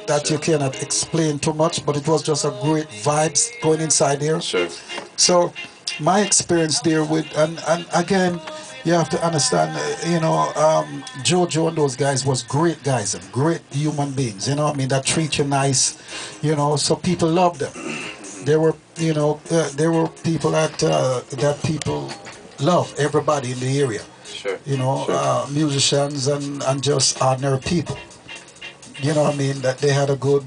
that you cannot explain too much, but it was just a great vibes going inside there. Sure. So my experience there with, and again, you have to understand, Jojo and those guys was great guys and great human beings, I mean, that treat you nice, so people loved them. There were, there were people that people love, everybody in the area, Sure. Sure. musicians and just ordinary people, what I mean, that they had a good,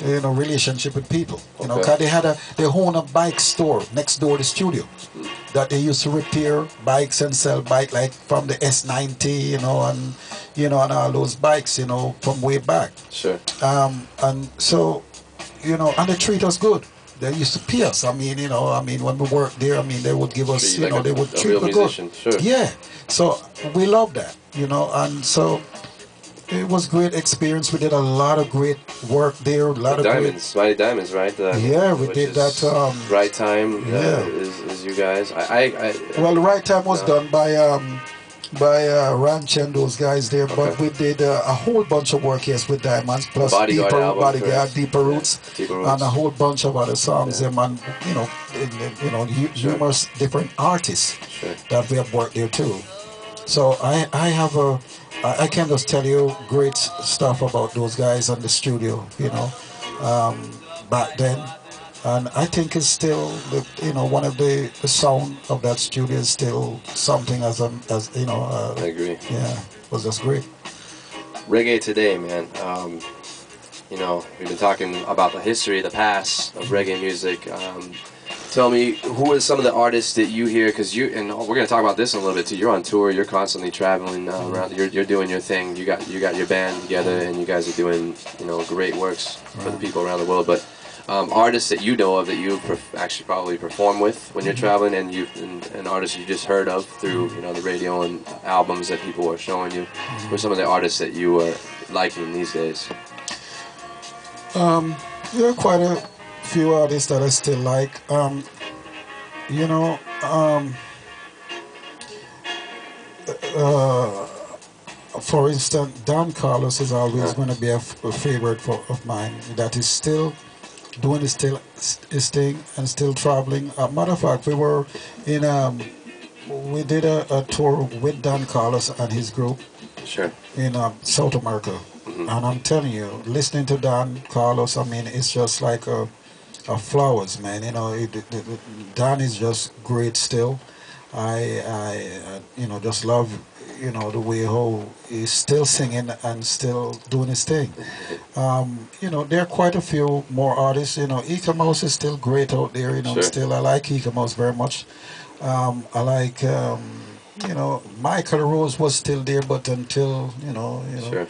relationship with people, Okay. cause they own a bike store next door to the studio that they used to repair bikes and sell bike like from the S90, and all those bikes, from way back. Sure. And so, and they treat us good. They used to pay us. I mean, when we worked there, I mean, they would give us, Treat you like they would a treat real us good. musician. Sure. Yeah. So we love that, and so it was great experience. We did a lot of great work there. A lot of Diamonds, Mighty Diamonds, right? Yeah, we which did is that. Right Time. Yeah. Is you guys? Well, the right time was done by Ranch and those guys there, but we did a whole bunch of work, yes, with Diamonds, plus Bodyguard album, Bodyguard, correct. Deeper Roots, Deeper Roots. and a whole bunch of other songs, Yeah. and numerous different artists Sure. that we have worked there too. So I have I can just tell you great stuff about those guys on the studio, back then. And I think it's still, one of the sound of that studio is still something I agree. yeah, was just great. Reggae today, man. We've been talking about the history, the past of reggae music. Tell me, who are some of the artists that you hear? Because and we're gonna talk about this in a little bit too. You're on tour. You're constantly traveling around. You're doing your thing. You got your band together, and you guys are doing great works for the people around the world. But artists that you know of that you actually probably perform with when you're traveling, and artists you just heard of through the radio and albums that people are showing you. Who are some of the artists that you are liking these days? There are quite a few artists that I still like. For instance, Don Carlos is always going to be a favorite of mine. That is still doing his thing and still traveling. Matter of fact, we did a tour with Don Carlos and his group. Sure. In South America. And I'm telling you, listening to Don Carlos, I mean, it's just like a flowers, man. Don is just great still. I just love, the way how he's still singing and still doing his thing. There are quite a few more artists. Ika Mouse is still great out there. Sure. Still I like Ika Mouse very much. I like, Michael Rose was still there, but until, Sure.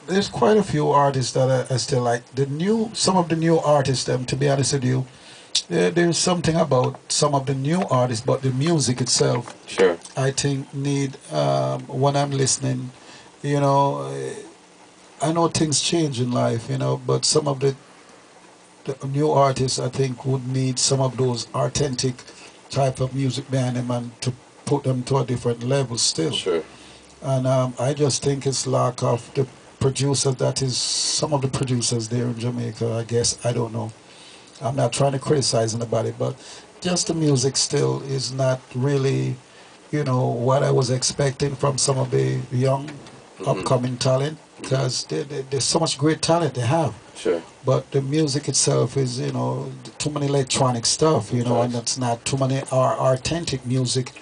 there's quite a few artists that I still like. Some of the new artists, to be honest with you, there's something about some of the new artists, but the music itself, Sure. I think need, when I'm listening, I know things change in life, but some of the new artists, I think, would need some of those authentic type of music behind them and to put them to a different level still. Sure. And I just think it's lack of the producer, that is some of the producers there in Jamaica, I guess. I don't know. I'm not trying to criticize anybody, but just the music still is not really, what I was expecting from some of the young upcoming talent, because there's so much great talent they have. Sure. But the music itself is, too many electronic stuff, and it's not too many authentic music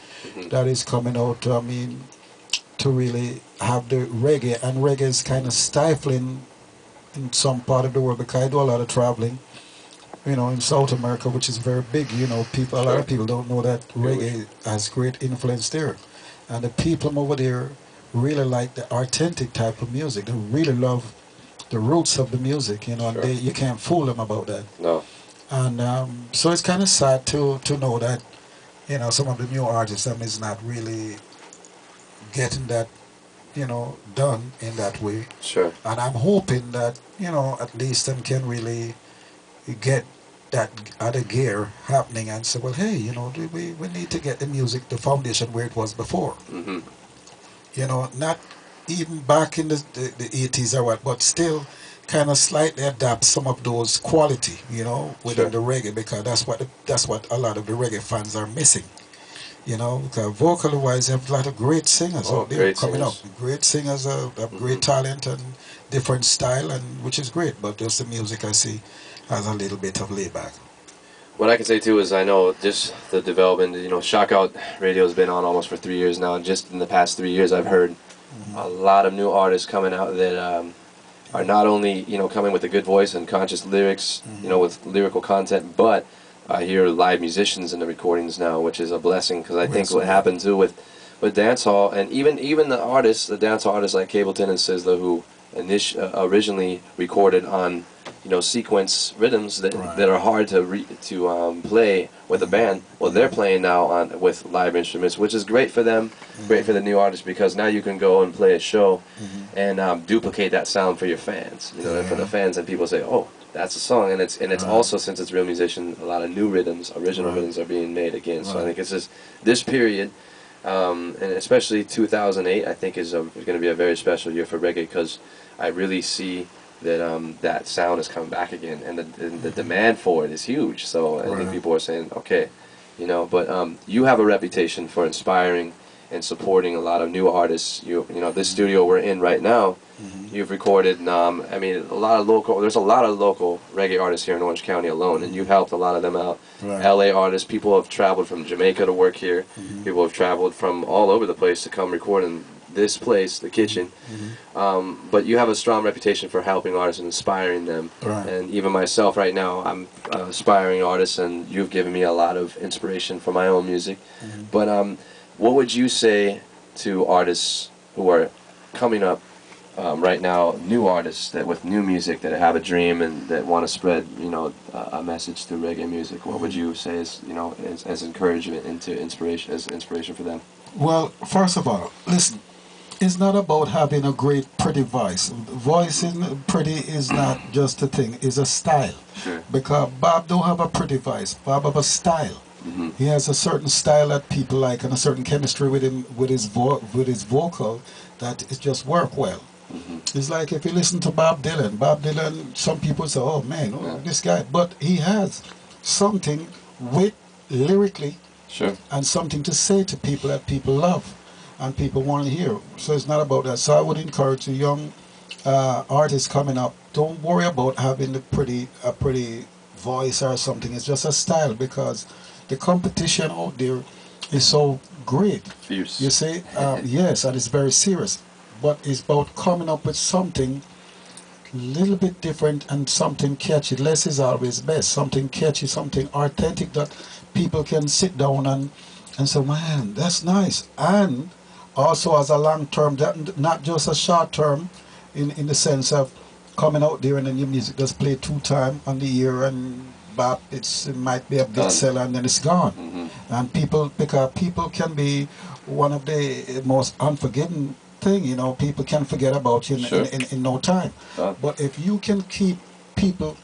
that is coming out. I mean, to really have the reggae, and reggae is kind of stifling in some part of the world, because I do a lot of traveling, in South America, which is very big. A lot of people don't know that reggae has great influence there, and the people over there really like the authentic type of music. They really love the roots of the music, and you can't fool them about that. No. And so it's kind of sad to know that, some of the new artists is not really getting that, done in that way. Sure. And I'm hoping that, at least them can really get that other gear happening and say, well, hey, we need to get the music, the foundation where it was before. Not even back in the 80s or what, but still kind of slightly adapt some of those quality, within Sure. the reggae, because that's what a lot of the reggae fans are missing. Because vocally wise, you have a lot of great singers Oh, out there great coming up. singers. Great singers have great Hmm. talent and different style, and which is great. But just the music I see has a little bit of layback. What I can say too is I know just the development. Shockout Radio has been on almost for 3 years now, and just in the past 3 years, I've heard a Hmm. lot of new artists coming out that are not only coming with a good voice and conscious lyrics, Hmm. with lyrical content, but I hear live musicians in the recordings now, which is a blessing because I think Yes, what man. happened too with dancehall and even the artists, the dancehall artists like Cableton and Sizzler who originally recorded on sequence rhythms that Right. are hard to play with a band. Well, they're Hmm. playing now on with live instruments, which is great for them, great for the Hmm. new artists because now you can go and play a show Hmm. and duplicate that sound for your fans. And for the Yeah. fans, and people say, "Oh, that's a song." And it's Right. also, since it's real musician, a lot of new rhythms, original Right. rhythms are being made again. So I Right. think it's just this period, and especially 2008, I think is going to be a very special year for reggae because I really see that that sound is coming back again, and the demand for it is huge. So I think Right. people are saying, okay, but you have a reputation for inspiring and supporting a lot of new artists. This studio we're in right now, Hmm. you've recorded. I mean, a lot of local. There's a lot of local reggae artists here in Orange County alone, and you've helped a lot of them out. Right. LA artists, people have traveled from Jamaica to work here. Hmm. People have traveled from all over the place to come record in this place, the kitchen. Hmm. But you have a strong reputation for helping artists and inspiring them. Right. And even myself, right now, I'm an aspiring artist, and you've given me a lot of inspiration for my own music. Hmm. But what would you say to artists who are coming up right now, new artists that with new music that have a dream and that want to spread, a message through reggae music? What would you say is, as encouragement into inspiration, as inspiration for them? Well, first of all, listen. It's not about having a great, pretty voice. Voicing pretty is not just a thing; it's a style. Sure. Because Bob don't have a pretty voice. Bob have a style. Hmm. He has a certain style that people like, and a certain chemistry with him, with his vocal, that it just work well. Hmm. It's like if you listen to Bob Dylan. Bob Dylan, some people say, "Oh man, Yeah. oh, this guy," but he has something with lyrically Sure. and something to say to people that people love and people want to hear. So it's not about that. So I would encourage the young artists coming up, don't worry about having a pretty voice or something. It's just a style, because the competition out there is so great. You Fierce. see, yes, and it's very serious. But it's about coming up with something little bit different and something catchy. Less is always best. Something catchy, something authentic that people can sit down and say, man, that's nice. And also as a long term, that not just a short term, in the sense of coming out there and then your music just play 2 times on the year and bop, it might be a big Done. seller and then it's gone. Hmm. And people, because people can be one of the most unforgiving thing, people can forget about you Sure. in no time. Done. But if you can keep people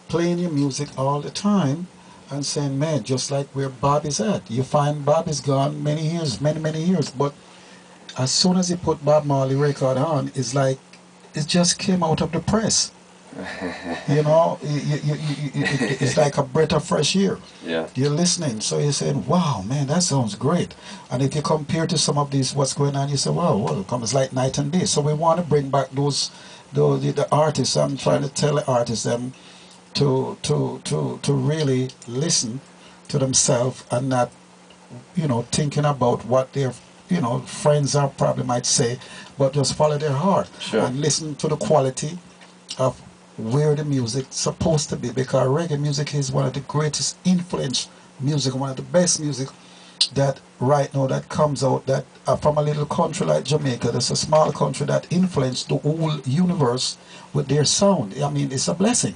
playing your music all the time and saying, man, just like where Bob is at, you find Bob is gone many years, many years, but as soon as he put Bob Marley record on, it's like it just came out of the press. It's like a breath of fresh air. Yeah. You're listening, so you're saying, wow, man, that sounds great. And if you compare to some of these, what's going on, you say, wow, well, it's like night and day. So we want to bring back the artists. I'm trying to tell the artists them to really listen to themselves and not, thinking about what their, friends are probably might say, but just follow their heart Sure. and listen to the quality of where the music's supposed to be, because reggae music is one of the greatest influence music, one of the best music that right now that comes out that from a little country like Jamaica. That's a small country that influenced the whole universe with their sound. I mean, it's a blessing.